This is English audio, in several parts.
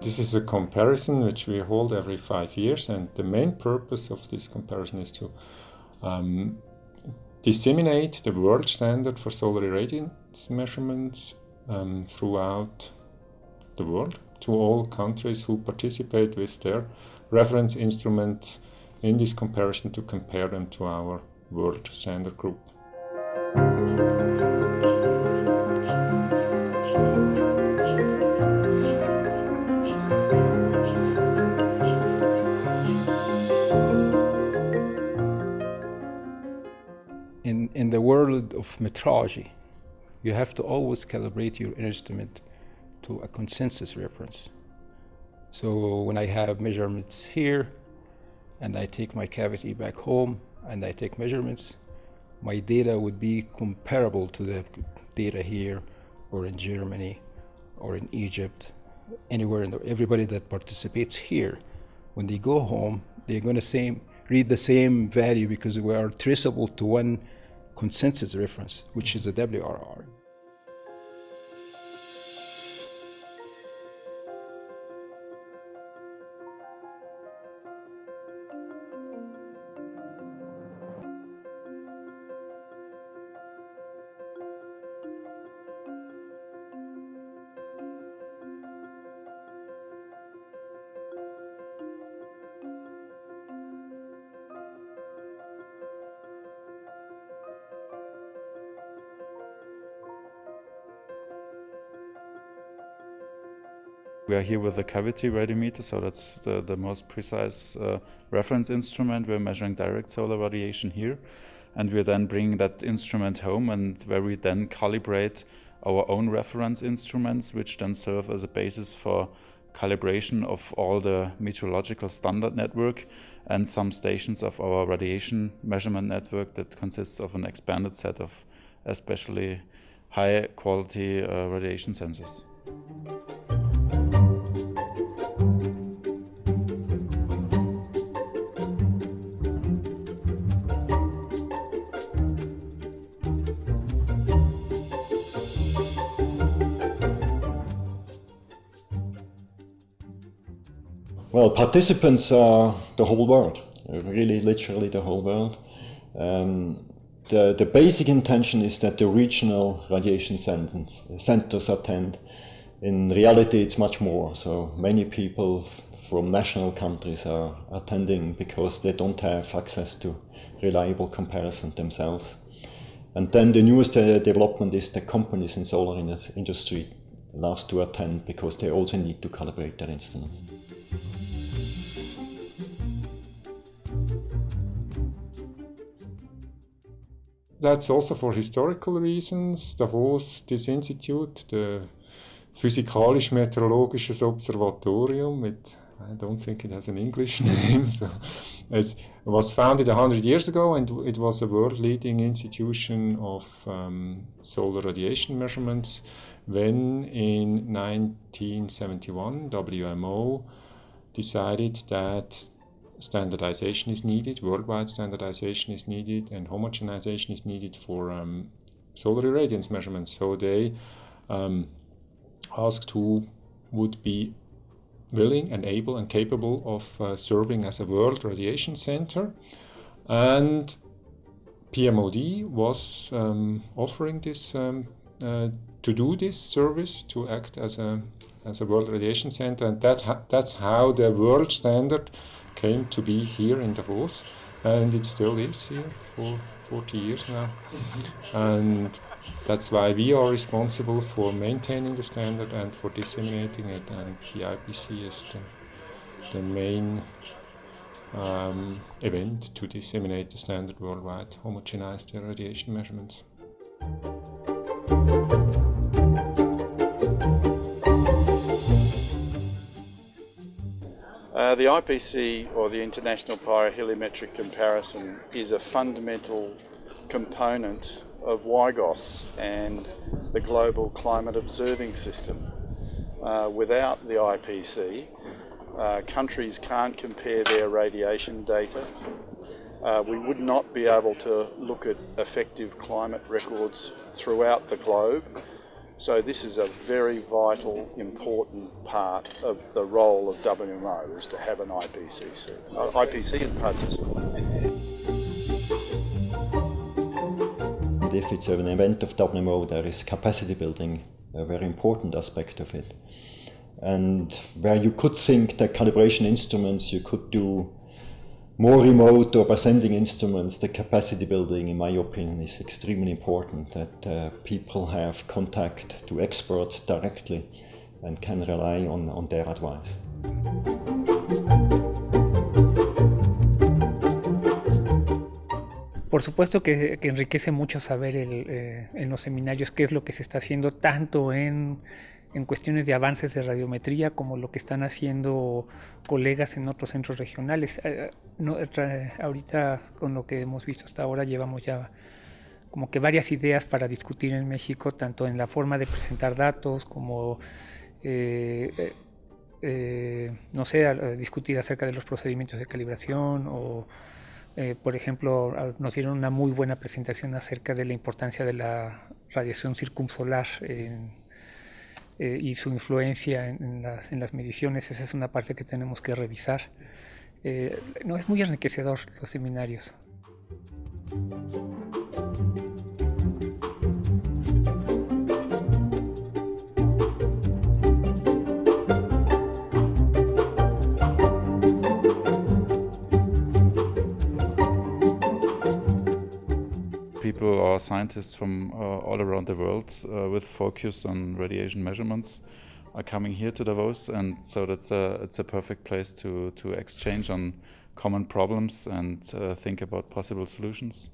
This is a comparison which we hold every 5 years, and the main purpose of this comparison is to disseminate the world standard for solar irradiance measurements throughout the world to all countries who participate with their reference instruments in this comparison, to compare them to our world standard group. In the world of metrology, you have to always calibrate your instrument to a consensus reference. So when I have measurements here, and I take my cavity back home, and I take measurements, my data would be comparable to the data here, or in Germany, or in Egypt, anywhere everybody that participates here. When they go home, they're going to read the same value, because we are traceable to one consensus reference, which is the WRR. We are here with the cavity radiometer, so that's the most precise reference instrument. We're measuring direct solar radiation here, and we're then bringing that instrument home, and where we then calibrate our own reference instruments, which then serve as a basis for calibration of all the meteorological standard network and some stations of our radiation measurement network that consists of an expanded set of especially high quality radiation sensors. Well, participants are the whole world, really literally the whole world. The basic intention is that the regional radiation centers attend. In reality, it's much more. So many people from national countries are attending because they don't have access to reliable comparison themselves. And then the newest development is the companies in solar industry love to attend because they also need to calibrate their instruments. That's also for historical reasons. Davos, this institute, the Physikalisch-Meteorologisches Observatorium, I don't think it has an English name, so it was founded 100 years ago, and it was a world-leading institution of solar radiation measurements when in 1971 WMO decided that standardization is needed, worldwide standardization is needed, and homogenization is needed for solar irradiance measurements. So they asked who would be willing and able and capable of serving as a world radiation center. And PMOD was offering this to do this service, to act as a world radiation center, and that's how the world standard came to be here in Davos, and it still is here for 40 years now. And that's why we are responsible for maintaining the standard and for disseminating it, and the IPC is the main event to disseminate the standard worldwide, homogenize the radiation measurements. The IPC, or the International Pyrheliometric Comparison, is a fundamental component of WIGOS and the Global Climate Observing System. Without the IPC, countries can't compare their radiation data. We would not be able to look at effective climate records throughout the globe So this is a very vital, important part of the role of WMO, is to have an IPC and participate. And if it's an event of WMO, there is capacity building, a very important aspect of it. And where you could think that calibration instruments you could do more remote or by sending instruments, the capacity building, in my opinion, is extremely important, that people have contact to experts directly and can rely on their advice. Por supuesto que enriquece mucho saber en los seminarios qué es lo que se está haciendo tanto en cuestiones de avances de radiometría como lo que están haciendo colegas en otros centros regionales. Ahorita con lo que hemos visto hasta ahora llevamos ya como que varias ideas para discutir en México, tanto en la forma de presentar datos como discutir acerca de los procedimientos de calibración o por ejemplo, nos dieron una muy buena presentación acerca de la importancia de la radiación circumsolar y su influencia en las mediciones. Esa es una parte que tenemos que revisar. Es muy enriquecedor los seminarios. People or scientists from all around the world with focus on radiation measurements are coming here to Davos, and so it's a perfect place to exchange on common problems and think about possible solutions.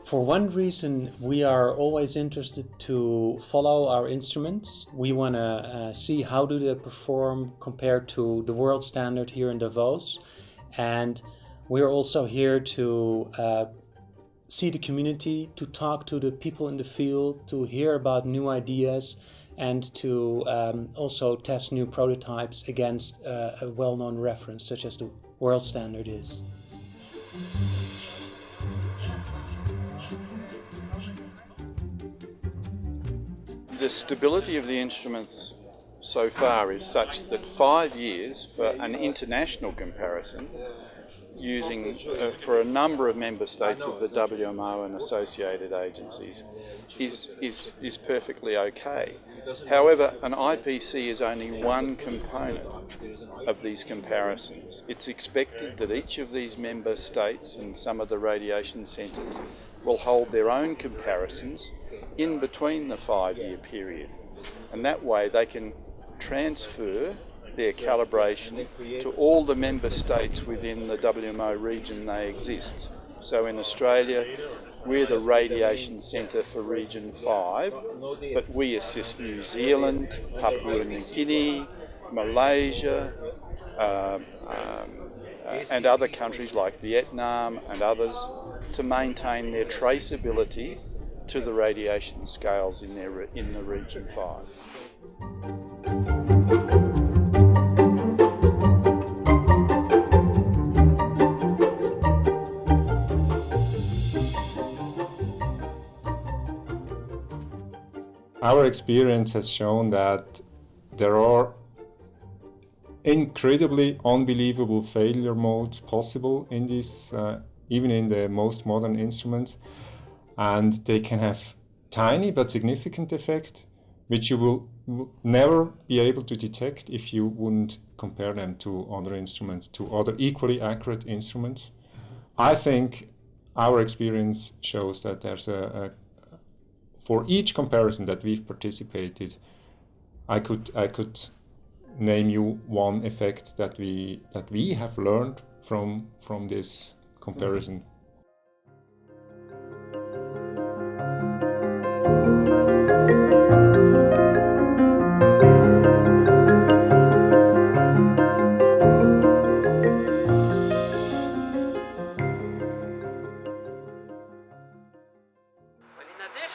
For one reason, we are always interested to follow our instruments. We want to see how do they perform compared to the world standard here in Davos. And we're also here to see the community, to talk to the people in the field, to hear about new ideas, and to also test new prototypes against a well-known reference, such as the world standard is. The stability of the instruments so far is such that 5 years for an international comparison using for a number of member states of the WMO and associated agencies is perfectly okay. However, an IPC is only one component of these comparisons. It's expected that each of these member states and some of the radiation centres will hold their own comparisons in between the 5-year period, and that way they can transfer their calibration to all the member states within the WMO region they exist. So in Australia, we're the radiation centre for Region 5, but we assist New Zealand, Papua New Guinea, Malaysia, and other countries like Vietnam and others to maintain their traceability to the radiation scales in the Region 5. Our experience has shown that there are incredibly unbelievable failure modes possible in this, even in the most modern instruments. And they can have tiny but significant effect, which you will never be able to detect if you wouldn't compare them to other instruments, to other equally accurate instruments. I think our experience shows that there's for each comparison that we've participated, I could name you one effect that we have learned from this comparison.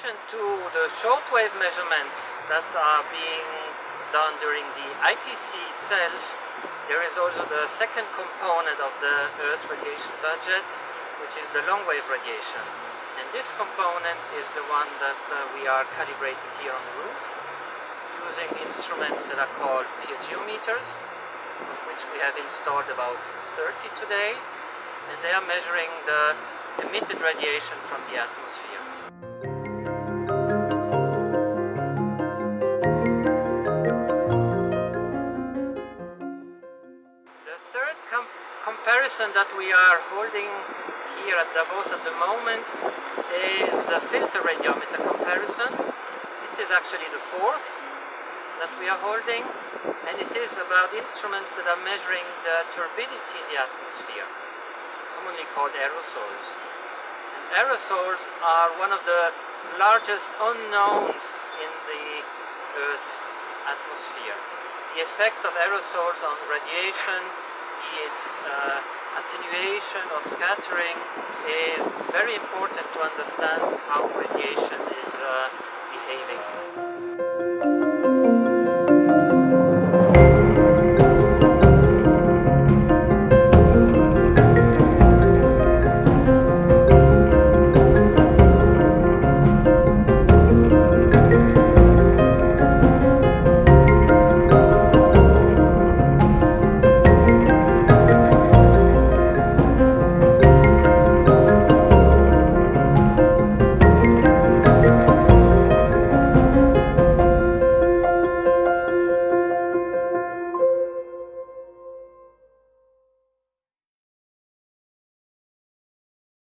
addition to the shortwave measurements that are being done during the IPC itself, there is also the second component of the Earth radiation budget, which is the long-wave radiation. And this component is the one that we are calibrating here on the roof, using instruments that are called pyrheliometers, of which we have installed about 30 today, and they are measuring the emitted radiation from the atmosphere. The third comparison that we are holding here at Davos at the moment is the filter radiometer comparison. It is actually the fourth that we are holding, and it is about instruments that are measuring the turbidity in the atmosphere, commonly called aerosols. And aerosols are one of the largest unknowns in the Earth's atmosphere. The effect of aerosols on radiation, be it attenuation or scattering, is very important to understand how radiation is behaving.